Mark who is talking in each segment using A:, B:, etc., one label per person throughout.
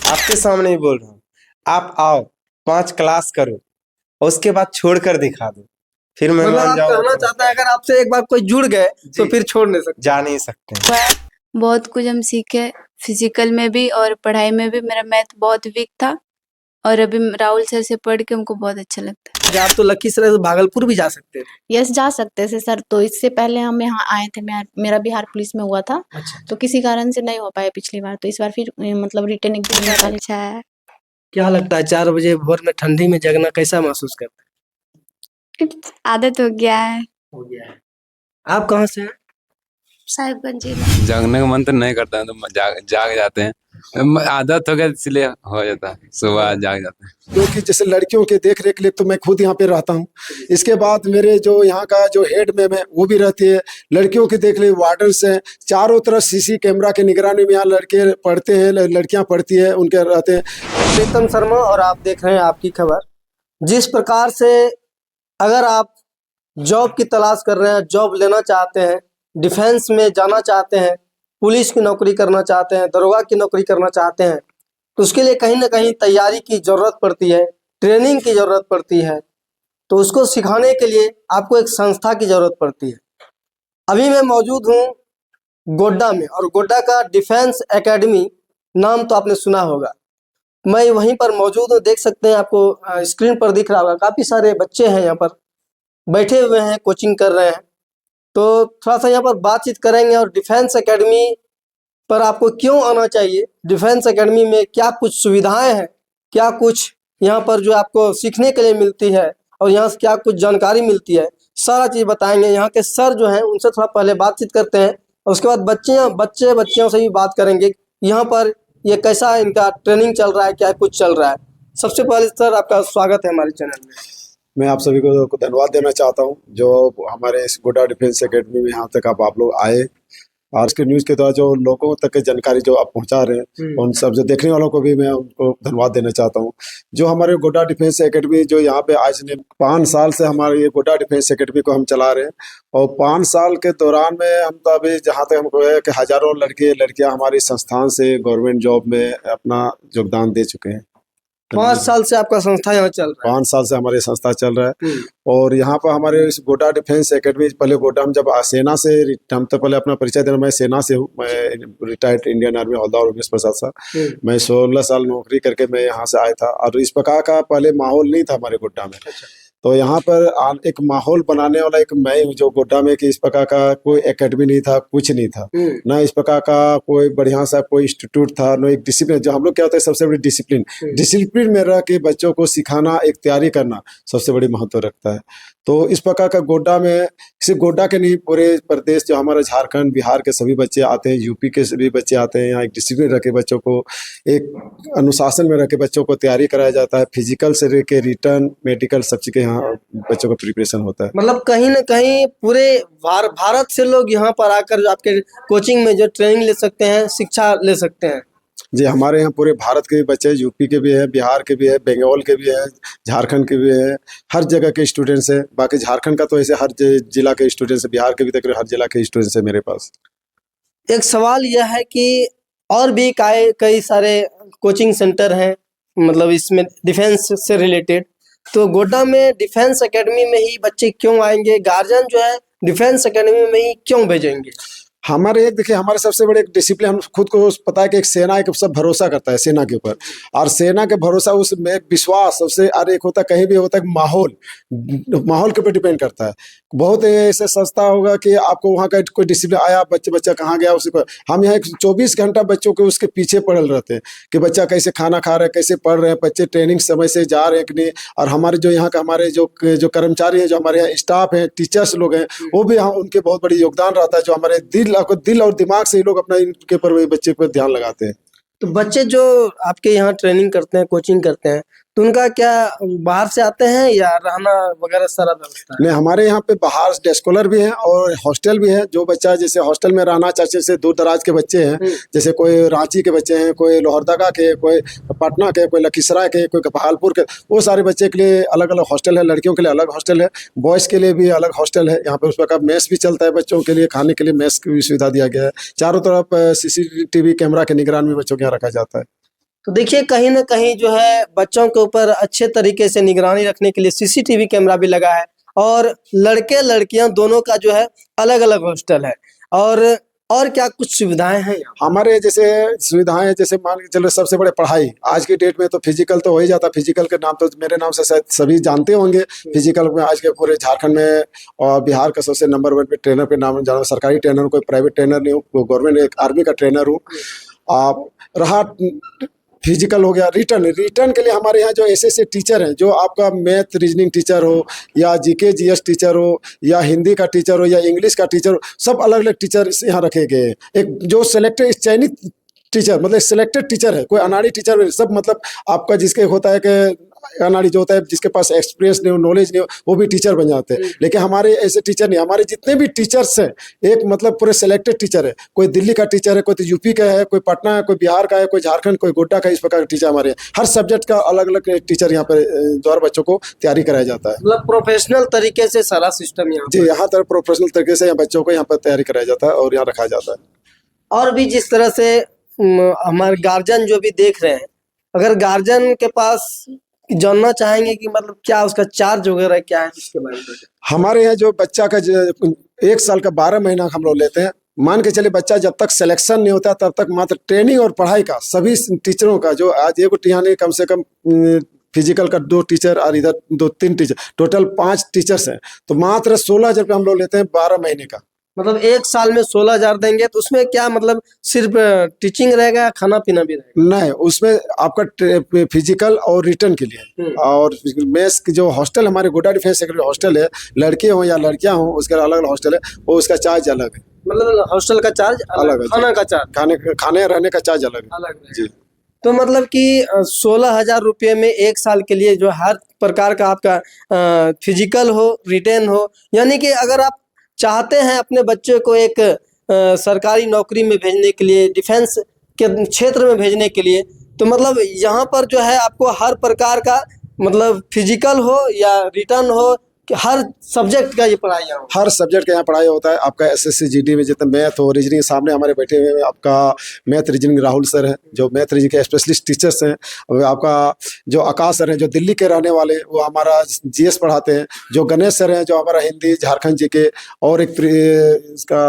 A: आपके सामने ही बोल रहा हूँ। आप आओ, 5 क्लास करो और उसके बाद छोड़कर दिखा दो, फिर मैं
B: मतलब
A: मान
B: आप
A: जाऊंगा
B: कहना
A: तो
B: चाहते हैं अगर आपसे एक बार कोई जुड़ गए तो
A: जी।
B: फिर छोड़ नहीं सकते।
A: जा नहीं सकते।
C: बहुत कुछ हम सीखे, फिजिकल में भी और पढ़ाई में भी। मेरा मैथ बहुत वीक था और अभी राहुल सर से पढ़ के हमको बहुत अच्छा लगता है।
B: आप तो लखीसराय से भागलपुर भी जा सकते थे।
D: यस, जा सकते थे सर। तो इससे पहले हम यहाँ आए थे, मेरा बिहार पुलिस में हुआ था।
B: अच्छा,
D: तो किसी कारण से नहीं हो पाया पिछली बार, तो इस बार फिर मतलब रिटर्न एग्जाम
C: बहुत
D: निकाले।
C: अच्छा है।
B: क्या लगता है 4 बजे भोर में ठंडी में जगना कैसा महसूस करते
C: आदत हो गया है।
B: हो गया है? आप कहाँ से हैं?
C: साहिबगंज
E: जागने का मन तो नहीं करता है, तो जाग जाते हैं। आदत हो गया इसलिए हो जाता है, सुबह जाग जाते हैं।
F: क्योंकि जैसे लड़कियों के देख रेख के लिए तो मैं खुद यहाँ पे रहता हूँ। इसके बाद मेरे जो यहाँ का जो हेड मैम है वो भी रहती है। लड़कियों की देख रेख वार्डन्स हैं, चारों तरफ सीसी कैमरा के निगरानी में यहाँ लड़के पढ़ते हैं, लड़कियाँ पढ़ती है, उनके रहते हैं।
B: प्रीतम शर्मा और आप देख रहे हैं आपकी खबर। जिस प्रकार से अगर आप जॉब की तलाश कर रहे हैं, जॉब लेना चाहते हैं, डिफेंस में जाना चाहते हैं, पुलिस की नौकरी करना चाहते हैं, दरोगा की नौकरी करना चाहते हैं, तो उसके लिए कहीं ना कहीं तैयारी की ज़रूरत पड़ती है, ट्रेनिंग की ज़रूरत पड़ती है। तो उसको सिखाने के लिए आपको एक संस्था की ज़रूरत पड़ती है। अभी मैं मौजूद हूँ गोड्डा में, और गोड्डा का डिफेंस एकेडमी नाम तो आपने सुना होगा। मैं वहीं पर मौजूद हूँ, देख सकते हैं, आपको स्क्रीन पर दिख रहा होगा। काफ़ी सारे बच्चे हैं यहाँ पर बैठे हुए हैं, कोचिंग कर रहे हैं। तो थोड़ा सा यहाँ पर बातचीत करेंगे और डिफेंस एकेडमी पर आपको क्यों आना चाहिए, डिफेंस एकेडमी में क्या कुछ सुविधाएं हैं, क्या कुछ यहाँ पर जो आपको सीखने के लिए मिलती है और यहाँ से क्या कुछ जानकारी मिलती है, सारा चीज़ बताएंगे। यहाँ के सर जो हैं उनसे थोड़ा पहले बातचीत करते हैं और उसके बाद बच्चियों से भी बात करेंगे। यहाँ पर ये कैसा इनका ट्रेनिंग चल रहा है, क्या कुछ चल रहा है। सबसे पहले सर आपका स्वागत है हमारे चैनल में।
F: मैं आप सभी को धन्यवाद देना चाहता हूँ जो हमारे इस गोड्डा डिफेंस एकेडमी में यहाँ तक आप लोग आए, और इसके न्यूज़ के द्वारा जो लोगों तक की जानकारी जो आप पहुँचा रहे हैं, उन सब जो देखने वालों को भी मैं उनको धन्यवाद देना चाहता हूँ। जो हमारे गोड्डा डिफेंस एकेडमी जो यहाँ पे आज ने 5 साल से हमारे ये गोड्डा डिफेंस एकेडमी को हम चला रहे हैं, और 5 साल के दौरान में हम तो अभी जहाँ तक हमको है कि हज़ारों लड़के लड़कियाँ हमारे संस्थान से गवर्नमेंट जॉब में अपना योगदान दे चुके हैं।
B: 5 साल से आपका संस्था यहाँ चल रहा है?
F: 5 साल से हमारे संस्था चल रहा है। और यहाँ पर हमारे इस गोड्डा डिफेंस एकेडमी, पहले गोड्डा हम जब सेना से, हम तो पहले अपना परिचय देना, मैं सेना से हूँ, मैं रिटायर्ड इंडियन आर्मी हवलदार उमेश प्रसाद साहब। मैं 16 साल नौकरी करके मैं यहाँ से आया था, और इस प्रकार का पहले माहौल नहीं था हमारे गोड्डा में। तो यहाँ पर एक माहौल बनाने वाला एक मैं हूँ जो गोड्डा में, कि इस प्रकार का कोई एकेडमी नहीं था, कुछ नहीं था ना, इस प्रकार का कोई बढ़िया सा कोई इंस्टीट्यूट था, न एक डिसिप्लिन। जो हम लोग क्या होता है सबसे बड़ी डिसिप्लिन में रह के बच्चों को सिखाना, एक तैयारी करना सबसे बड़ी महत्व रखता है। तो इस प्रकार का गोड्डा में, सिर्फ गोड्डा के नहीं, पूरे प्रदेश जो हमारा झारखंड बिहार के सभी बच्चे आते हैं, यूपी के सभी बच्चे आते हैं। यहाँ एक डिसिप्लिन रख के बच्चों को, एक अनुशासन में रख के बच्चों को तैयारी कराया जाता है। फिजिकल से रह के रिटर्न, मेडिकल, सब चीज़ के यहाँ बच्चों का प्रिपरेशन होता है।
B: मतलब कहीं ना कहीं पूरे भारत से लोग यहाँ पर आकर आपके कोचिंग में जो ट्रेनिंग ले सकते हैं, शिक्षा ले सकते हैं।
F: जी, हमारे यहाँ पूरे भारत के भी बच्चे, यूपी के भी हैं, बिहार के भी है, बंगाल के भी है, झारखंड के भी है, हर जगह के स्टूडेंट्स हैं। बाकी झारखंड का तो ऐसे हर जिला के स्टूडेंट्स है, बिहार के भी तक हर जिला के स्टूडेंट्स है मेरे पास।
B: एक सवाल यह है कि और भी कई सारे कोचिंग सेंटर हैं, मतलब इसमें डिफेंस से रिलेटेड, तो गोड्डा में डिफेंस एकेडमी में ही बच्चे क्यों आएंगे, गार्जियन जो है डिफेंस एकेडमी में ही क्यों भेजेंगे?
F: हमारे एक देखिए, हमारे सबसे बड़े एक डिसिप्लिन, हम खुद को पता है कि एक सेना एक सब भरोसा करता है सेना के ऊपर, और सेना के भरोसा उसमें एक विश्वास सबसे, और एक होता है कहीं भी होता है माहौल के ऊपर डिपेंड करता है। बहुत ऐसे संस्था होगा कि आपको वहाँ का कोई डिसिप्लिन आया, बच्चा कहाँ गया, उसी पर हम यहाँ 24 घंटा बच्चों के उसके पीछे पड़े रहते हैं कि बच्चा कैसे खाना खा रहे हैं, कैसे पढ़ रहे हैं, बच्चे ट्रेनिंग समय से जा रहे हैं कि नहीं। और हमारे जो यहाँ का हमारे जो कर्मचारी हैं, जो हमारे यहाँ स्टाफ हैं, टीचर्स लोग हैं, वो भी यहाँ उनके बहुत बड़ी योगदान रहता है, जो हमारे दिल और दिमाग से ही लोग अपना इनके पर, बच्चे पर ध्यान लगाते हैं।
B: तो बच्चे जो आपके यहाँ ट्रेनिंग करते हैं, कोचिंग करते हैं, तो उनका क्या बाहर से आते हैं या रहना वगैरह सारा व्यवस्था है?
F: नहीं, हमारे यहाँ पे बाहर डे स्कॉलर भी हैं और हॉस्टल भी है। जो बच्चा जैसे हॉस्टल में रहना चाहते, जैसे दूर दराज के बच्चे हैं, जैसे कोई रांची के बच्चे हैं, कोई लोहरदगा के, कोई पटना के, कोई लखीसराय के, कोई भागलपुर के, वो सारे बच्चे के लिए अलग अलग हॉस्टल है। लड़कियों के लिए अलग हॉस्टल है, बॉयज़ के लिए भी अलग हॉस्टल है। यहाँ पे उस प्रकार मेस भी चलता है, बच्चों के लिए खाने के लिए मेस की भी सुविधा दिया गया है। चारों तरफ CCTV कैमरा के निगरानी में बच्चों को यहाँ रखा जाता है।
B: तो देखिए कहीं ना कहीं जो है बच्चों के ऊपर अच्छे तरीके से निगरानी रखने के लिए सीसीटीवी कैमरा भी लगा है और लड़के लड़कियां दोनों का जो है अलग अलग हॉस्टल है। और क्या कुछ सुविधाएं हैं यहाँ?
F: हमारे जैसे सुविधाएं, जैसे मान के चलो सबसे बड़े पढ़ाई आज की डेट में तो फिजिकल तो हो ही जाता। फिजिकल के नाम तो मेरे नाम से शायद सभी जानते होंगे। फिजिकल में आज के पूरे झारखंड में और बिहार का सबसे नंबर 1 पे ट्रेनर पे नाम जाना। सरकारी ट्रेनर, कोई प्राइवेट ट्रेनर नहीं हूँ, गवर्नमेंट आर्मी का ट्रेनर हूँ। आप रहा फिजिकल हो गया, रिटर्न के लिए हमारे यहाँ जो ऐसे टीचर हैं, जो आपका मैथ रीजनिंग टीचर हो या जीके जीएस टीचर हो या हिंदी का टीचर हो या इंग्लिश का टीचर हो, सब अलग अलग टीचर यहाँ रखे गए हैं। एक जो सिलेक्टेड चयनित टीचर, मतलब सिलेक्टेड टीचर है, कोई अनाड़ी टीचर नहीं। सब मतलब आपका जिसके होता है कि अनाड़ी जो होता है, जिसके पास एक्सपीरियंस नहीं हो, नॉलेज नहीं हो, वो भी टीचर बन जाते हैं। लेकिन हमारे ऐसे टीचर नहीं। हमारे जितने भी टीचर्स हैं एक मतलब पूरे सिलेक्टेड टीचर है। कोई दिल्ली का टीचर है, कोई तो यूपी का है, कोई पटना है, कोई बिहार का है, कोई झारखंड, कोई गोड्डा का। इस प्रकार के टीचर हमारे हर सब्जेक्ट का अलग अलग टीचर यहाँ पर द्वारा बच्चों को तैयारी कराया जाता है।
B: मतलब प्रोफेशनल तरीके से सारा सिस्टम यहाँ
F: जी, यहाँ तर प्रोफेशनल तरीके से बच्चों को यहाँ पर तैयारी कराया जाता है और यहाँ रखा जाता है।
B: और भी जिस तरह से हमारे गार्जियन जो भी देख रहे हैं, अगर गार्जियन के पास जानना चाहेंगे कि मतलब क्या उसका चार्ज वगैरह क्या है, इसके बारे में
F: हमारे यहाँ जो बच्चा का 1 साल का 12 महीना हम लोग लेते हैं। मान के चले बच्चा जब तक सिलेक्शन नहीं होता तब तक मात्र ट्रेनिंग और पढ़ाई का सभी टीचरों का, जो आज एक यहाँ नहीं कम से कम फिजिकल का 2 टीचर और इधर 2-3 टीचर, टोटल 5 टीचर्स हैं, तो मात्र 16,000 रुपये हम लोग लेते हैं 12 महीने का।
B: मतलब 1 साल में 16,000 देंगे तो उसमें क्या मतलब सिर्फ टीचिंग रहेगा, खाना पीना भी रहेगा?
F: नहीं, उसमें आपका फिजिकल और रिटर्न के लिए और मेस की जो हॉस्टल हमारे गोड्डा डिफेंस सेक्रेटरी हॉस्टल है, लड़के हो या लड़कियां हो, उसका अलग अलग हॉस्टल है, वो उसका चार्ज अलग है।
B: मतलब हॉस्टल का चार्ज
F: अलग है,
B: खाना का चार्ज
F: खाने रहने का चार्ज अलग है।
B: अलग
F: जी।
B: तो मतलब कि 16,000 रुपये में 1 साल के लिए जो हर प्रकार का आपका फिजिकल हो, रिटेन हो, यानी कि अगर आप चाहते हैं अपने बच्चे को एक सरकारी नौकरी में भेजने के लिए, डिफेंस के क्षेत्र में भेजने के लिए, तो मतलब यहाँ पर जो है आपको हर प्रकार का मतलब फिजिकल हो या रिटर्न हो कि हर सब्जेक्ट का ये पढ़ाई यहाँ
F: हर सब्जेक्ट का यहाँ पढ़ाई होता है। आपका एसएससी जीडी में जितना मैथ हो, रीजनिंग, सामने हमारे बैठे हुए हैं आपका मैथ रीजनिंग राहुल सर हैं, जो मैथ रीजनिंग के स्पेशलिस्ट टीचर्स हैं। और आपका जो आकाश सर हैं, जो दिल्ली के रहने वाले, वो हमारा जीएस पढ़ाते हैं। जो गणेश सर हैं, जो हमारा हिंदी झारखंड जी के, और एक इसका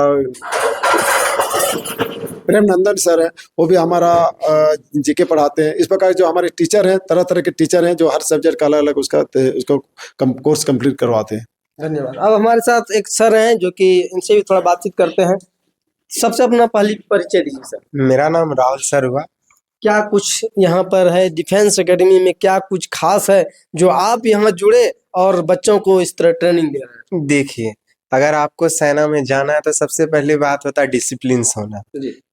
F: प्रेम नंदन सर है, वो भी हमारा जीके पढ़ाते हैं। इस प्रकार जो हमारे टीचर हैं, तरह तरह के टीचर हैं, जो हर सब्जेक्ट का अलग अलग उसको कोर्स कंप्लीट करवाते हैं।
B: धन्यवाद। अब हमारे साथ एक सर हैं जो कि इनसे भी थोड़ा बातचीत करते हैं। सबसे अपना पहली परिचय दीजिए सर।
A: मेरा नाम राहुल सर हुआ।
B: क्या कुछ यहाँ पर है डिफेंस एकेडमी में, क्या कुछ खास है जो आप यहाँ जुड़े और बच्चों को इस तरह ट्रेनिंग दे रहे हैं?
A: देखिए, अगर आपको सेना में जाना है तो सबसे पहली बात होता है डिसिप्लिन होना।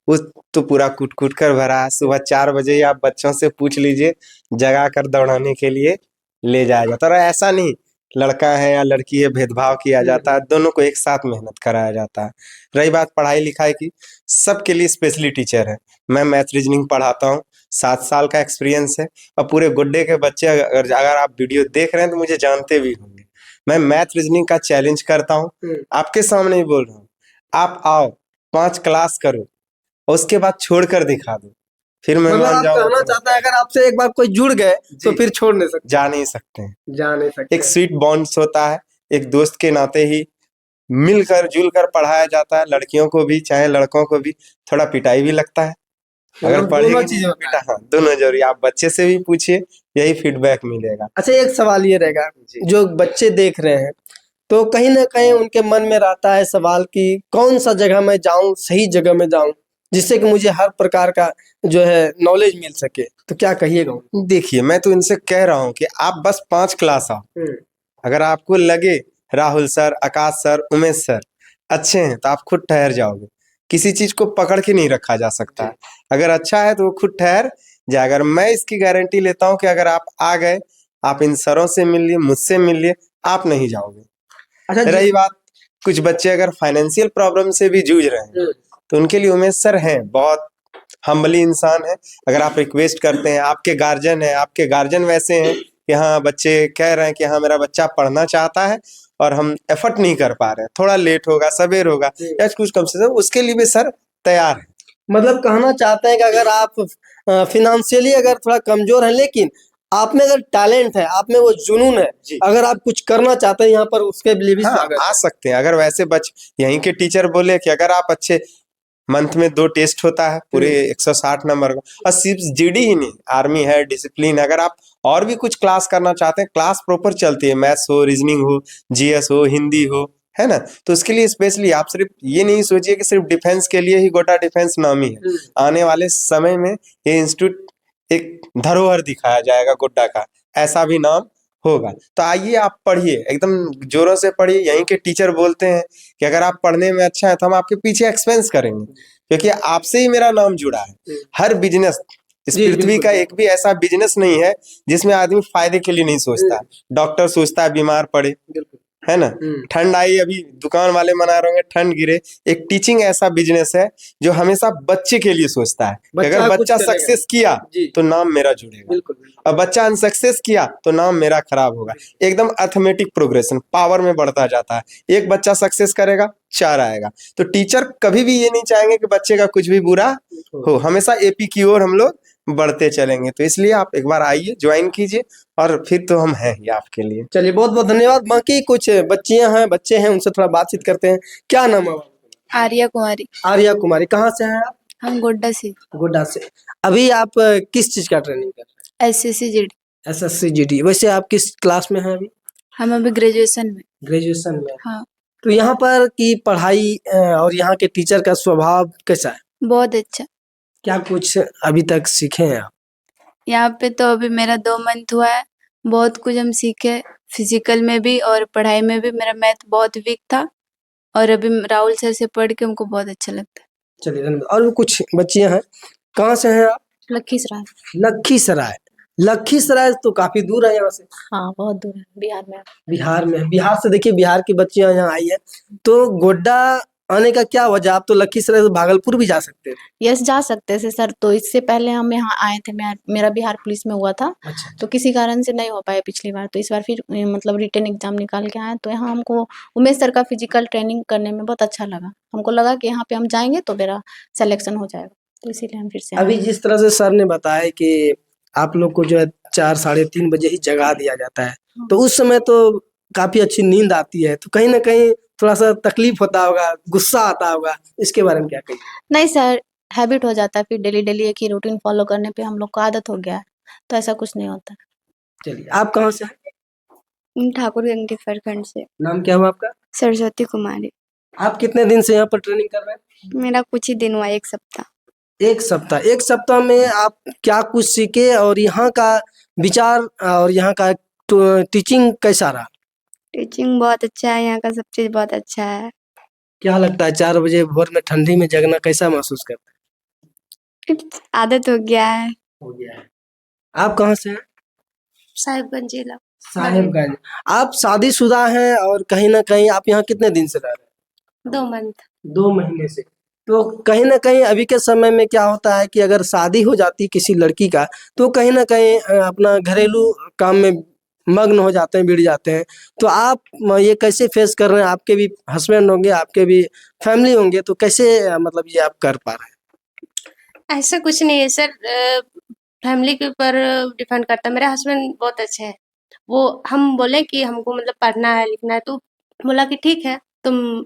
A: वो तो पूरा कूट कूट कर भरा है। सुबह 4 बजे ही आप बच्चों से पूछ लीजिए, जगा कर दौड़ाने के लिए ले जाया जाता है। और ऐसा नहीं लड़का है या लड़की है भेदभाव किया जाता है, दोनों को एक साथ मेहनत कराया जाता है। रही बात पढ़ाई लिखाई की, सबके लिए स्पेशली टीचर है। मैं मैथ रीजनिंग पढ़ाता हूँ, 7 साल का एक्सपीरियंस है। और पूरे गुड्डे के बच्चे अगर आप वीडियो देख रहे हैं तो मुझे जानते भी होंगे। मैं मैथ रीजनिंग का चैलेंज करता हूँ, आपके सामने ही बोल रहा हूँ। आप आओ, 5 क्लास करो, उसके बाद छोड़ कर दिखा दो, फिर मैं
B: मतलब
A: मान
B: आप कहना
A: जाऊंगा।
B: चाहते हैं अगर आपसे एक बार कोई जुड़ गए तो फिर छोड़ नहीं सकते?
A: जा नहीं सकते हैं।
B: जा नहीं सकते।
A: एक स्वीट बॉन्ड्स होता है, एक दोस्त के नाते ही मिलकर जुलकर पढ़ाया जाता है। लड़कियों को भी चाहे लड़कों को भी, थोड़ा पिटाई भी लगता है। अगर
B: मतलब
A: पढ़ेगी
B: दोनों
A: नहीं
B: चीजें होता है।
A: बेटा, हाँ दोनों जरूरी। आप बच्चे से भी पूछिए, यही फीडबैक मिलेगा।
B: अच्छा, एक सवाल ये रहेगा, जो बच्चे देख रहे हैं तो कहीं ना कहीं उनके मन में रहता है सवाल कि कौन सा जगह मैं जाऊं, सही जगह में जाऊं, जिससे कि मुझे हर प्रकार का जो है नॉलेज मिल सके, तो क्या कहिएगा?
A: देखिए, मैं तो इनसे कह रहा हूँ कि आप बस 5 क्लास आओ। अगर आपको लगे राहुल सर, आकाश सर, उमेश सर अच्छे हैं तो आप खुद ठहर जाओगे। किसी चीज को पकड़ के नहीं रखा जा सकता है। अगर अच्छा है तो वो खुद ठहर जाए। अगर मैं इसकी गारंटी लेता हूँ कि अगर आप आ गए, आप इन सरों से मिल लिए, मुझसे मिल लिए, आप नहीं जाओगे।
B: अच्छा,
A: रही बात, कुछ बच्चे अगर फाइनेंशियल प्रॉब्लम से भी जूझ रहे हैं तो उनके लिए उमेश सर हैं, बहुत हम्बली इंसान है। अगर आप रिक्वेस्ट करते हैं, आपके गार्जियन है, आपके गार्जियन वैसे हैं कि हाँ बच्चे कह रहे हैं कि हाँ मेरा बच्चा पढ़ना चाहता है और हम एफर्ट नहीं कर पा रहे हैं, थोड़ा लेट होगा, सवेर होगा या कुछ कम से कम, उसके लिए भी सर तैयार है।
B: मतलब कहना चाहते हैं कि अगर आप फिनेंशियली अगर थोड़ा कमजोर है, लेकिन आप में अगर टैलेंट है, आप में वो जुनून है,
A: जी।
B: अगर आप कुछ करना चाहते हैं यहाँ पर, उसके लिए भी
A: हाँ,
B: स्वागत
A: आ
B: है।
A: सकते हैं। अगर वैसे यहीं के टीचर बोले कि अगर आप अच्छे, मंथ में 2 टेस्ट होता है पूरे 160 नंबर का, और सिर्फ जीडी ही नहीं, आर्मी है, डिसिप्लिन, अगर आप और भी कुछ क्लास करना चाहते हैं, क्लास प्रॉपर चलती है, मैथ्स हो, रीजनिंग हो, जीएस हो, हिंदी हो, है ना। तो उसके लिए स्पेशली आप सिर्फ ये नहीं सोचिए कि सिर्फ डिफेंस के लिए ही गोटा डिफेंस नामी है। आने वाले समय में ये इंस्टीट्यूट एक धरोहर दिखाया जाएगा गोड्डा का, ऐसा भी नाम होगा। तो आइए आप पढ़िए, एकदम जोरों से पढ़िए। यहीं के टीचर बोलते हैं कि अगर आप पढ़ने में अच्छा है तो हम आपके पीछे एक्सपेंस करेंगे, क्योंकि आपसे ही मेरा नाम जुड़ा है। हर बिजनेस, इस
B: जी,
A: पृथ्वी
B: बिल्कुल।
A: का एक भी ऐसा बिजनेस नहीं है जिसमें आदमी फायदे के लिए नहीं सोचता। डॉक्टर सोचता है बीमार पड़े, है ना। ठंड आई, अभी दुकान वाले मना रहे होंगे ठंड गिरे। एक टीचिंग ऐसा बिजनेस है जो हमेशा बच्चे के लिए सोचता है कि
B: बच्चा
A: अगर
B: कुछ
A: बच्चा
B: करेगा।
A: सक्सेस किया
B: जी।
A: तो नाम मेरा जुड़ेगा,
B: बिल्कुल।
A: और बच्चा अनसक्सेस किया तो नाम मेरा खराब होगा। एकदम अर्थमेटिक प्रोग्रेशन, पावर में बढ़ता जाता है। एक बच्चा सक्सेस करेगा, 4 आएगा। तो टीचर कभी भी ये नहीं चाहेंगे कि बच्चे का कुछ भी बुरा हो, हमेशा एपी की ओर हम लोग बढ़ते चलेंगे। तो इसलिए आप एक बार आइए, ज्वाइन कीजिए, और फिर तो हम हैं ही आपके लिए।
B: चलिए, बहुत बहुत धन्यवाद। बाकी कुछ बच्चियां हैं, बच्चे हैं, उनसे थोड़ा बातचीत करते हैं। क्या नाम है आपका?
C: आर्या कुमारी।
B: आर्या कुमारी, कहाँ से हैं आप?
C: हम गोड्डा से।
B: गोड्डा से। अभी आप किस चीज का ट्रेनिंग कर रहे
C: एसएससी जीडी।
B: हैं? SSC GD. वैसे आप किस क्लास में हैं अभी?
C: हम अभी ग्रेजुएशन में।
B: ग्रेजुएशन में।
C: हाँ,
B: तो यहाँ पर की पढ़ाई और यहाँ के टीचर का स्वभाव कैसा है?
C: बहुत अच्छा।
B: क्या कुछ अभी तक सीखे हैं आप?
C: यहाँ पे तो अभी मेरा 2 मंथ हुआ है, बहुत कुछ हम सीखे। फिजिकल में भी और पढ़ाई में भी। मेरा मैथ बहुत वीक था, और अभी राहुल सर से पढ़ के हमको बहुत अच्छा लगता है।
B: चलिए, धन्यवाद। और भी कुछ बच्चियां हैं, कहाँ से हैं आप?
D: लखीसराय।
B: लखीसराय। लखीसराय तो काफी दूर है यहाँ से।
D: हाँ, बहुत दूर है, बिहार में।
B: बिहार में। बिहार से देखिए, बिहार की बच्चियां यहाँ आई है, तो गोड्डा आने का क्या वजह? आप तो लखीसराय से भागलपुर भी जा सकते थे।
D: यस, जा सकते थे सर। तो इससे पहले हम यहाँ आए थे, मेरा बिहार पुलिस में हुआ था।
B: अच्छा।
D: तो किसी कारण से नहीं हो पाया पिछली बार, तो इस बार फिर मतलब रिटन एग्जाम निकाल के आए। तो यहाँ हमको उमेश सर का फिजिकल ट्रेनिंग करने में बहुत अच्छा लगा। हमको लगा कि यहाँ पे हम जाएंगे तो मेरा सिलेक्शन हो जाएगा, तो इसीलिए हम फिर से
B: अभी जिस तरह से सर ने बताया कि आप लोग को जो है 4 साढ़े 3 बजे ही जगा दिया जाता है, तो उस समय तो काफी अच्छी नींद आती है, तो कहीं ना कहीं थोड़ा सा तकलीफ होता होगा, गुस्सा आता होगा, इसके बारे में क्या कहिए?
D: नहीं सर, हैबिट हो जाता है। फिर डेली डेली एक ही रूटीन फॉलो करने पे हम लोग को आदत हो गया है, तो ऐसा कुछ नहीं होता।
B: चलिए, आप कहाँ से हैं?
C: ठाकुरगंज प्रखंड से।
B: नाम क्या हुआ आपका?
C: सरस्वती कुमारी।
B: आप कितने दिन से यहाँ पर ट्रेनिंग कर रहे हैं?
C: मेरा कुछ ही दिन हुआ, 1 सप्ताह।
B: 1 सप्ताह। 1 सप्ताह में आप क्या कुछ सीखे, और यहाँ का विचार और यहाँ का टीचिंग कैसा रहा?
C: टीचिंग बहुत अच्छा है, यहाँ का सब चीज बहुत अच्छा है।
B: क्या लगता है 4 बजे भोर में ठंडी में जगना कैसा महसूस करते
C: आदत हो गया है।
B: हो गया है? आप कहाँ से हैं?
C: साहिबगंज जिला।
B: साहिबगंज। आप शादीशुदा हैं, और कहीं ना कहीं आप यहाँ कितने दिन से रह रहे हैं?
C: 2 मंथ।
B: 2 महीने से। तो कहीं ना कहीं अभी के समय में क्या होता है कि अगर शादी हो जाती है किसी लड़की का, तो कहीं ना कहीं अपना घरेलू काम में मग्न हो जाते हैं, बिड़ जाते हैं। तो आप ये कैसे फेस कर रहे हैं? आपके भी हस्बैंड होंगे, आपके भी फैमिली होंगे, तो कैसे मतलब ये आप कर पा रहे हैं?
G: ऐसा कुछ नहीं है सर, फैमिली के ऊपर डिपेंड करता है। मेरे हस्बैंड बहुत अच्छे हैं। वो हम बोले कि हमको मतलब पढ़ना है, लिखना है, तो बोला कि ठीक है, तुम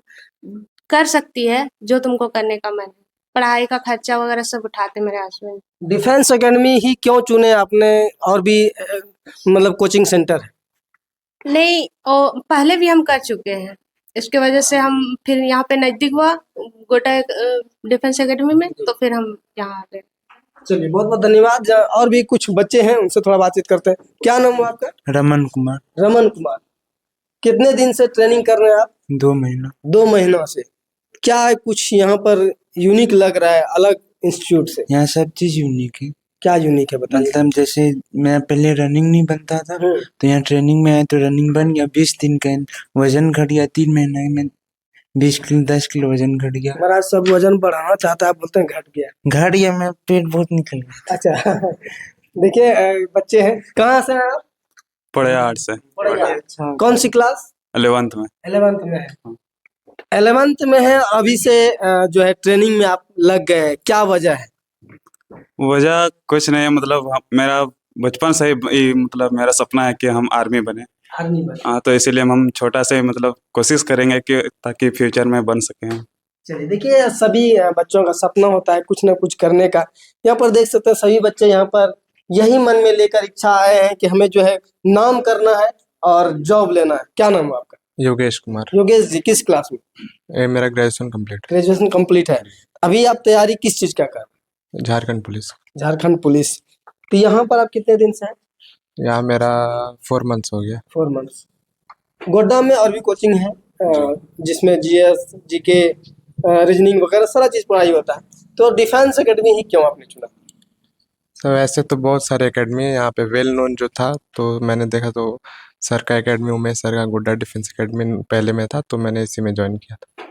G: कर सकती है जो तुमको करने का मन है। पढ़ाई का खर्चा वगैरह सब उठाते मेरे हस्बैंड।
B: डिफेंस एकेडमी ही क्यों चुने आपने? और भी मतलब कोचिंग सेंटर है?
G: नहीं, पहले भी हम कर चुके हैं, इसके वजह से हम फिर यहाँ पे नजदीक हुआ गोटा डिफेंस एकेडमी में, तो फिर हम यहाँ आ गए।
B: चलिए, बहुत बहुत धन्यवाद। और भी कुछ बच्चे हैं, उनसे थोड़ा बातचीत करते हैं। क्या नाम हुआ आपका?
H: रमन कुमार।
B: रमन कुमार। कितने दिन से ट्रेनिंग कर रहे हैं आप?
H: 2 महीना।
B: 2 महीनों से। क्या कुछ यहाँ पर यूनिक लग रहा है अलग इंस्टीट्यूट से?
H: यहाँ सब चीज यूनिक है।
B: क्या यूनिक है बताइए।
H: मतलब जैसे मैं पहले रनिंग नहीं बनता था, तो यहाँ ट्रेनिंग में आया तो रनिंग बन गया। 20 दिन का वजन घट गया। 3 महीने में 20 किलो 10 किलो वजन घट गया।
B: महाराज सब वजन बढ़ाना चाहता है, आप बोलते हैं घट गया।
H: घट गया, मैं पेट बहुत निकल गया।
B: अच्छा। देखिए, बच्चे हैं, कहाँ से हैं आप?
E: पड़यार से।
B: अच्छा। कौन सी क्लास?
E: 11th में।
B: 11th में है। 11th में है। अभी से जो है ट्रेनिंग में आप लग गए हैं, क्या वजह है?
I: वजह कुछ नहीं है, मतलब मेरा बचपन से ही मतलब मेरा सपना है कि हम आर्मी बने।
B: आर्मी बने।
I: हाँ, तो इसीलिए हम छोटा से ही मतलब कोशिश करेंगे कि ताकि फ्यूचर में बन सकें।
B: चलिए देखिए, सभी बच्चों का सपना होता है कुछ ना कुछ करने का। यहाँ पर देख सकते हैं सभी बच्चे यहाँ पर यही मन में लेकर इच्छा आए हैं कि हमें जो है नाम करना है और जॉब लेना है। क्या नाम है आपका?
A: योगेश कुमार।
B: योगेश जी, किस क्लास में?
A: मेरा ग्रेजुएशन कंप्लीट
B: ग्रेजुएशन कंप्लीट है। अभी आप तैयारी किस चीज का कर रहे
A: है, झारखंड पुलिस।
B: हैं? झारखंड पुलिस। तो यहाँ पर आप कितने दिन से हैं?
A: यहाँ मेरा 4 मंथ्स हो गया।
B: 4 मंथ्स। गोड्डा में और भी कोचिंग है जिसमें जीएस, जीके, रीजनिंग वगैरह सारा चीज पढ़ाई होता है। तो डिफेंस एकेडमी ही क्यों आपने चुना?
A: सर वैसे तो बहुत सारे एकेडमी है यहाँ पे, वेल नोन जो था तो मैंने देखा तो सर का एकेडमी, उमेश सर का गोड्डा डिफेंस एकेडमी पहले में था, तो मैंने इसी में ज्वाइन किया था।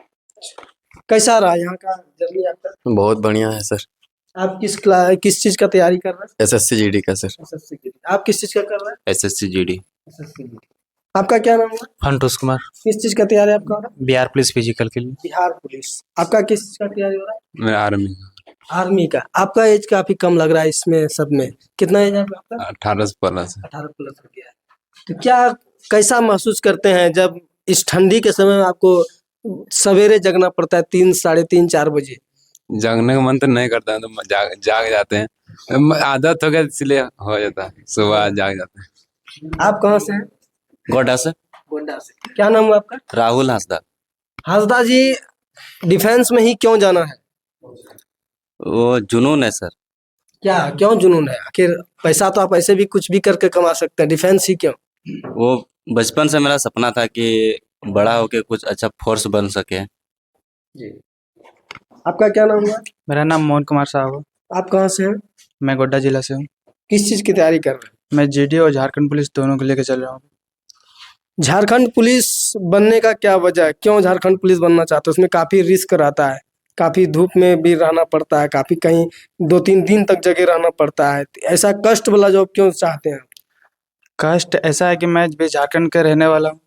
B: कैसा रहा यहाँ का जर्नी आपका?
J: बहुत बढ़िया है सर।
B: आप किस चीज का तैयारी कर रहे हैं?
J: एसएससी जीडी का सर।
B: एसएससी की। आप किस चीज का कर रहे हैं?
J: SSC GD.
B: एसएससी की। आपका क्या नाम है?
K: फंटूस कुमार,
B: किस चीज का तैयारी आपका हो रहा है?
K: बिहार पुलिस फिजिकल के लिए।
B: बिहार पुलिस। आपका किस चीज का तैयारी हो रहा है?
E: मैं आर्मी
B: आर्मी का। आपका एज काफी कम लग रहा है इसमें सब में। कितना एज है आपका?
E: 18 प्लस।
B: 18 प्लस हो गया है। तो क्या कैसा महसूस करते हैं जब इस ठंडी के समय में आपको सवेरे जगना पड़ता है 3, साढ़े 3, 4 बजे?
E: जागने का मन तो नहीं करता है, तो जाग जाते हैं। आदत हो गया इसलिए हो जाता है, सुबह जाग जाते हैं।
B: आप कहाँ से हैं?
J: गोड्डा से।
B: गोड्डा से। क्या नाम है आपका?
J: राहुल हांसदा।
B: हासदा जी, डिफेंस में ही क्यों जाना है?
J: वो जुनून है सर।
B: क्या क्यों जुनून है? आखिर पैसा तो आप ऐसे भी कुछ भी करके कमा सकते हैं, डिफेंस ही क्यों?
J: वो बचपन से मेरा सपना था कि बड़ा होके कुछ अच्छा फोर्स बन सके।
B: जी। आपका क्या नाम है?
K: मेरा नाम मोहन कुमार साहब है।
B: आप कहाँ से हैं?
K: मैं गोड्डा जिला से हूँ।
B: किस चीज की तैयारी कर रहे हैं?
K: मैं जीडी और झारखंड पुलिस दोनों को लेकर चल रहा हूँ।
B: झारखंड पुलिस बनने का क्या वजह है? क्यों झारखंड पुलिस बनना चाहते हो? उसमें काफी रिस्क रहता है, काफी धूप में भी रहना पड़ता है, काफी कहीं 2-3 दिन तक जगह रहना पड़ता है। तो ऐसा कष्ट वाला जॉब क्यों चाहते हैं?
K: कष्ट ऐसा है कि मैं भी झारखंड का रहने वाला हूँ।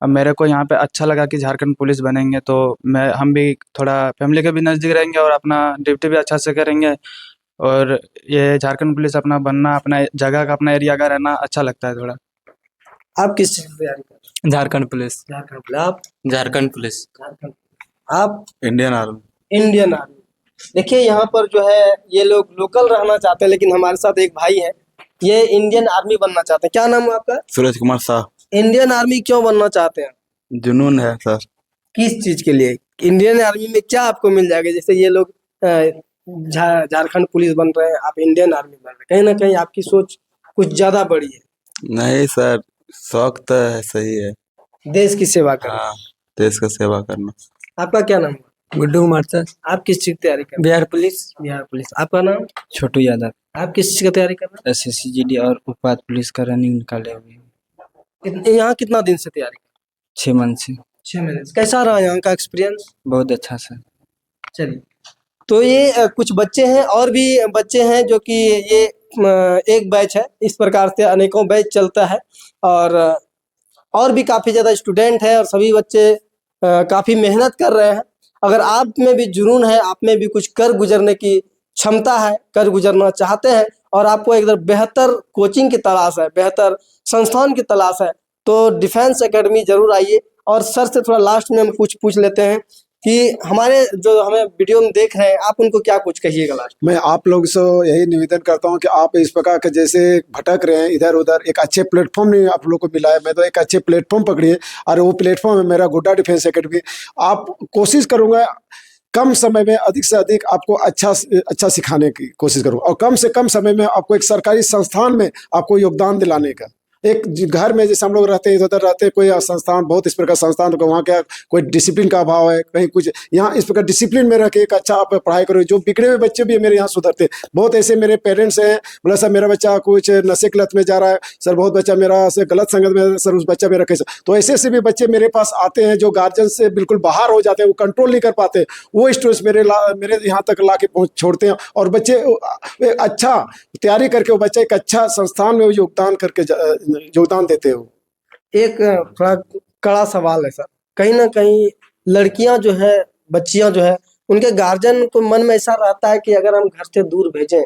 K: अब मेरे को यहाँ पे अच्छा लगा कि झारखंड पुलिस बनेंगे तो हम भी थोड़ा फैमिली के भी नज़दीक रहेंगे और अपना ड्यूटी भी अच्छा से करेंगे। और ये झारखंड पुलिस अपना बनना, अपना जगह का, अपना एरिया का रहना अच्छा लगता है थोड़ा।
B: आप किस चीज की तैयारी कर रहे हैं?
K: झारखंड पुलिस।
B: झारखंड पुलिस। आप?
J: झारखंड पुलिस।
B: झारखंड। आप?
I: Indian army.
B: Indian army. देखिए यहाँ पर जो है ये लोग लोकल रहना चाहते हैं, लेकिन हमारे साथ एक भाई है, ये इंडियन आर्मी बनना चाहते हैं। क्या नाम है आपका?
I: सूरज कुमार शाह।
B: इंडियन आर्मी क्यों बनना चाहते हैं?
I: जुनून है सर।
B: किस चीज के लिए? इंडियन आर्मी में क्या आपको मिल जाएगा? जैसे ये लोग झारखंड पुलिस बन रहे हैं, आप इंडियन आर्मी बन रहे हैं, कहीं ना कहीं आपकी सोच कुछ ज्यादा बड़ी है।
I: नहीं सर, शौक तो है, सही है।
B: देश की सेवा करना।
I: हाँ, देश का सेवा करना।
B: आपका क्या नाम है?
K: गुड्डू कुमार सर,
B: आप किस चीज की तैयारी कर रहे
K: बिहार पुलिस।
B: हैं? बिहार पुलिस। आपका नाम?
K: छोटू यादव,
B: आप किस चीज की तैयारी कर रहे
K: एसएससी जीडी और उत्पाद पुलिस का रनिंग निकाले हुए हैं।
B: यहाँ कितना दिन से तैयारी कर
K: 6 मंथ से।
B: 6 महीने से। कैसा रहा यहाँ का एक्सपीरियंस?
K: बहुत अच्छा सर।
B: चलिए, तो ये कुछ बच्चे हैं और भी बच्चे हैं जो कि ये एक बैच है, इस प्रकार से अनेकों बैच चलता है और भी काफ़ी ज़्यादा स्टूडेंट है और सभी बच्चे काफ़ी मेहनत कर रहे हैं। अगर आप में भी जुनून है, आप में भी कुछ कर गुजरने की क्षमता है, कर गुजरना चाहते हैं और आपको एकदम बेहतर कोचिंग की तलाश है, बेहतर संस्थान की तलाश है, तो डिफेंस एकेडमी जरूर आइए। और सर से थोड़ा लास्ट में हम कुछ पूछ लेते हैं कि हमारे जो हमें वीडियो में देख रहे हैं, आप उनको क्या कुछ कहिएगा लास्ट?
F: मैं आप लोग से यही निवेदन करता हूं कि आप इस प्रकार के जैसे भटक रहे हैं इधर उधर, एक अच्छे प्लेटफॉर्म नहीं आप लोग को मिला है। मैं तो एक अच्छे प्लेटफॉर्म पकड़िए और वो प्लेटफॉर्म है मेरा गोड्डा डिफेंस एकेडमी। आप कोशिश करूंगा कम समय में अधिक से अधिक आपको अच्छा सिखाने की कोशिश करूंगा और कम से कम समय में आपको एक सरकारी संस्थान में आपको योगदान दिलाने का। एक घर में जैसे हम लोग रहते हैं, इधर उधर रहते हैं, कोई संस्थान बहुत इस प्रकार संस्थान तो वहाँ क्या कोई डिसिप्लिन का अभाव है, कहीं कुछ यहाँ इस प्रकार डिसिप्लिन में रह के एक अच्छा आप पढ़ाई करो। जो बिगड़े हुए बच्चे भी मेरे यहाँ सुधरते, बहुत ऐसे मेरे पेरेंट्स हैं, बोला सर मेरा बच्चा कुछ नशे की लत में जा रहा है, सर बहुत बच्चा मेरा से गलत संगत में, सर उस बच्चा मेरा कैसे। तो ऐसे ऐसे भी बच्चे मेरे पास आते हैं जो गार्जियन से बिल्कुल बाहर हो जाते हैं, वो कंट्रोल नहीं कर पाते, वो स्टूडेंट्स मेरे यहाँ तक ला के छोड़ते हैं और बच्चे अच्छा तैयारी करके वो बच्चा एक अच्छा संस्थान में योगदान करके योगदान देते हो।
B: एक थोड़ा कड़ा सवाल है सर, कहीं ना कहीं लड़कियां जो है, बच्चियां जो है, उनके गार्जियन को मन में ऐसा रहता है कि अगर हम घर से दूर भेजें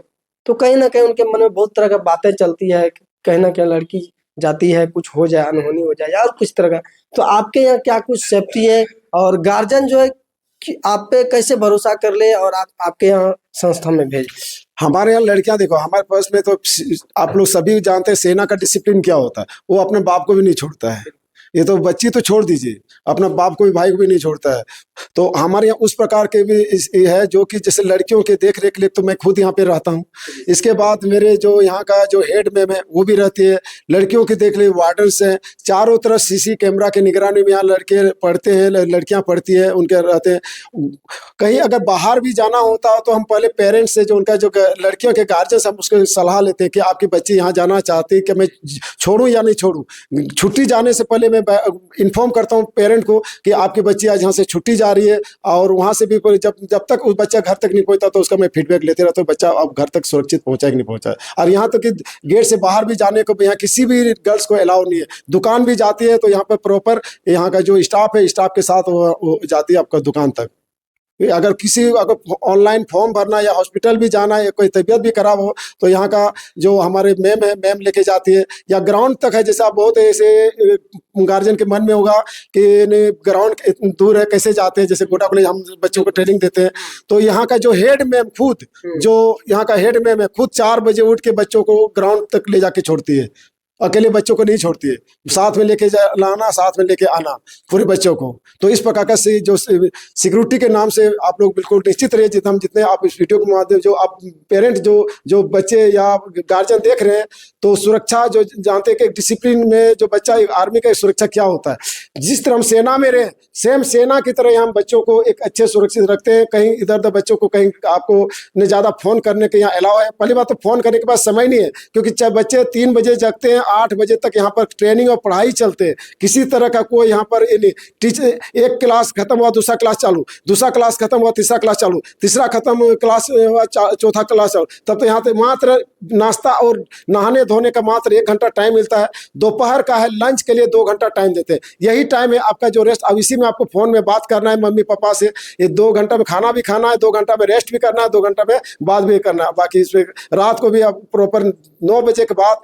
B: तो कहीं ना कहीं उनके मन में बहुत तरह का बातें चलती है, कहीं ना कहीं लड़की जाती है कुछ हो जाए, अनहोनी हो जाए या कुछ तरह का। तो आपके यहाँ क्या कुछ सेफ्टी है, और गार्जियन जो है कि आप पे कैसे भरोसा कर ले और आपके यहाँ संस्था में भेज?
F: हमारे यहाँ लड़कियां देखो, हमारे पास में तो आप लोग सभी जानते हैं सेना का डिसिप्लिन क्या होता है। वो अपने बाप को भी नहीं छोड़ता है। ये तो बच्ची तो छोड़ दीजिए, अपना बाप को भी, भाई को भी नहीं छोड़ता है। तो हमारे यहाँ उस प्रकार के भी है जो कि जैसे लड़कियों के देख रेख के लिए तो मैं खुद यहाँ पे रहता हूँ। इसके बाद मेरे जो यहाँ का जो हेड मैम है वो भी रहती है। लड़कियों की देख ले वार्डन्स हैं, चारों तरफ सीसी कैमरा के निगरानी में यहाँ लड़के पढ़ते हैं, लड़कियाँ पढ़ती है, उनके रहते हैं। कहीं अगर बाहर भी जाना होता है तो हम पहले पेरेंट्स से जो उनका जो लड़कियों के गार्जियन हम उसको सलाह लेते हैं कि आपकी बच्ची यहाँ जाना चाहती है कि मैं छोड़ूं या नहीं छोड़ूं। छुट्टी जाने से पहले मैं इन्फॉर्म करता हूँ पेरेंट को कि आपकी बच्ची आज यहाँ से छुट्टी जा रही है, और वहाँ से भी जब तक उस बच्चा घर तक नहीं पहुँचता तो उसका मैं फीडबैक लेते रहता हूँ, बच्चा अब घर तक सुरक्षित पहुँचा कि नहीं पहुँचा। और यहाँ तक कि गेट से बाहर भी जाने को यहाँ किसी भी गर्ल्स को अलाउ नहीं है। दुकान भी जाती है तो यहाँ पर प्रॉपर यहाँ का जो स्टाफ है, स्टाफ के साथ वो जाती है आपका दुकान तक। अगर ऑनलाइन फॉर्म भरना या हॉस्पिटल भी जाना है, कोई तबीयत भी खराब हो तो यहाँ का जो हमारे मैम है, मैम लेके जाती है। या ग्राउंड तक है, जैसे आप बहुत ऐसे गार्जियन के मन में होगा कि नहीं ग्राउंड दूर है कैसे जाते हैं, जैसे गोटा कॉलेज हम बच्चों को ट्रेनिंग देते हैं तो यहाँ का जो हेड मैम खुद, जो यहाँ का हेड मैम है खुद 4 बजे उठ के बच्चों को ग्राउंड तक ले जाके छोड़ती है। अकेले बच्चों को नहीं छोड़ती है, साथ में लेके लाना, साथ में लेके आना पूरे बच्चों को। तो इस प्रकार का जो सिक्योरिटी के नाम से आप लोग बिल्कुल निश्चित रहिए। जितने आप इस वीडियो के माध्यम जो आप पेरेंट जो बच्चे या गार्जियन देख रहे हैं तो सुरक्षा जो जानते हैं कि डिसिप्लिन में जो बच्चा आर्मी का सुरक्षा क्या होता है, जिस तरह हम सेना में रहे सेम सेना की तरह हम बच्चों को एक अच्छे सुरक्षित रखते हैं। कहीं इधर उधर बच्चों को कहीं आपको न ज्यादा फोन करने के यहाँ अलाउ है। पहली बात तो फोन करने के बाद समय नहीं है, क्योंकि चाहे बच्चे 3 बजे जगते हैं, 8 बजे तक यहाँ पर ट्रेनिंग और पढ़ाई चलते हैं। किसी तरह का कोई यहाँ पर टीचर एक क्लास खत्म हुआ दूसरा क्लास चालू, दूसरा क्लास खत्म हुआ तीसरा क्लास चालू, तीसरा खत्म क्लास हुआ चौथा क्लास चालू। तब तो यहाँ पे मात्र नाश्ता और नहाने धोने का मात्र 1 घंटा टाइम मिलता है। दोपहर का है लंच के लिए 2 घंटा टाइम देते हैं। यही टाइम है आपका जो रेस्ट। अब इसी में आपको फोन में बात करना है मम्मी पापा से। ये 2 घंटा में खाना भी खाना है, 2 घंटा में रेस्ट भी करना है, 2 घंटा में बात भी करना है। बाकी इसमें रात को भी आप प्रॉपर 9 बजे के बाद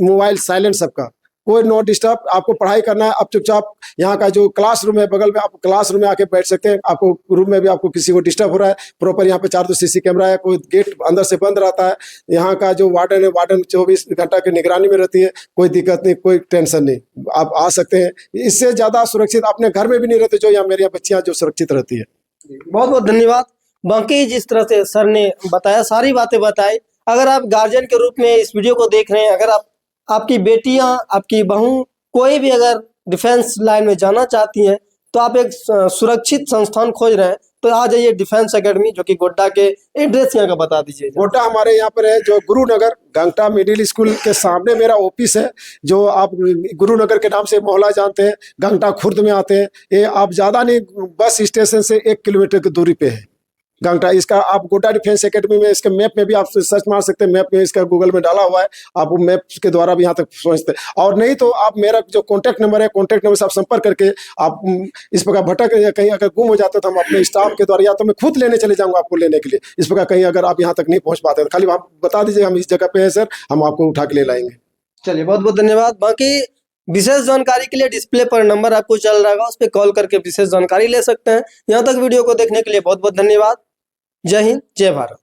F: मोबाइल साइलेंट सबका, कोई नो डिस्टर्ब। आपको पढ़ाई करना है, आप चुपचाप यहाँ का जो क्लासरूम है बगल में, आप क्लासरूम में आके बैठ सकते हैं। आपको रूम में भी आपको किसी को डिस्टर्ब हो रहा है, प्रॉपर यहाँ पे 4 सीसी कैमरा है, कोई गेट अंदर से बंद रहता है। यहाँ का जो वार्डन है, वार्डन 24 घंटा की निगरानी में रहती है। कोई दिक्कत नहीं, कोई टेंशन नहीं, आप आ सकते हैं। इससे ज्यादा सुरक्षित अपने घर में भी नहीं रहते जो यहाँ मेरी बच्चियाँ जो सुरक्षित रहती है।
B: बहुत बहुत धन्यवाद। बाकी जिस तरह से सर ने बताया, सारी बातें बताई, अगर आप गार्जियन के रूप में इस वीडियो को देख रहे हैं, अगर आपकी बेटियां, आपकी बहू कोई भी अगर डिफेंस लाइन में जाना चाहती हैं तो आप एक सुरक्षित संस्थान खोज रहे हैं तो आ जाइए डिफेंस एकेडमी, जो कि गोड्डा के एड्रेस यहाँ का बता दीजिए।
F: गोड्डा हमारे यहाँ पर है जो गुरुनगर गंगटा मिडिल स्कूल के सामने मेरा ऑफिस है, जो आप गुरुनगर के नाम से मोहल्ला जानते हैं, गंगटा खुर्द में आते हैं। ये आप ज्यादा नहीं, बस स्टेशन से 1 किलोमीटर की दूरी पे है गंगटा। इसका आप गोड्डा डिफेंस एकेडमी में इसके मैप में भी आप सर्च मार सकते हैं, मैप में इसका गूगल में डाला हुआ है, आप मैप के द्वारा भी यहाँ तक पहुँचते हैं। और नहीं तो आप मेरा जो कॉन्टैक्ट नंबर है, कॉन्टैक्ट नंबर से आप संपर्क करके आप इस प्रकार भटक या कहीं अगर गुम हो जाते तो हम अपने स्टाफ के द्वारा या तो मैं खुद लेने चले जाऊँगा आपको लेने के लिए। इस प्रकार कहीं अगर आप यहाँ तक नहीं पहुँच पाते तो खाली आप बता दीजिए हम इस जगह पे है सर, हम आपको उठा के ले लाएंगे।
B: चलिए, बहुत बहुत धन्यवाद। बाकी विशेष जानकारी के लिए डिस्प्ले पर नंबर आपको चल रहा है, उस पर कॉल करके विशेष जानकारी ले सकते हैं। यहाँ तक वीडियो को देखने के लिए बहुत बहुत धन्यवाद। जय हिंद, जय भारत।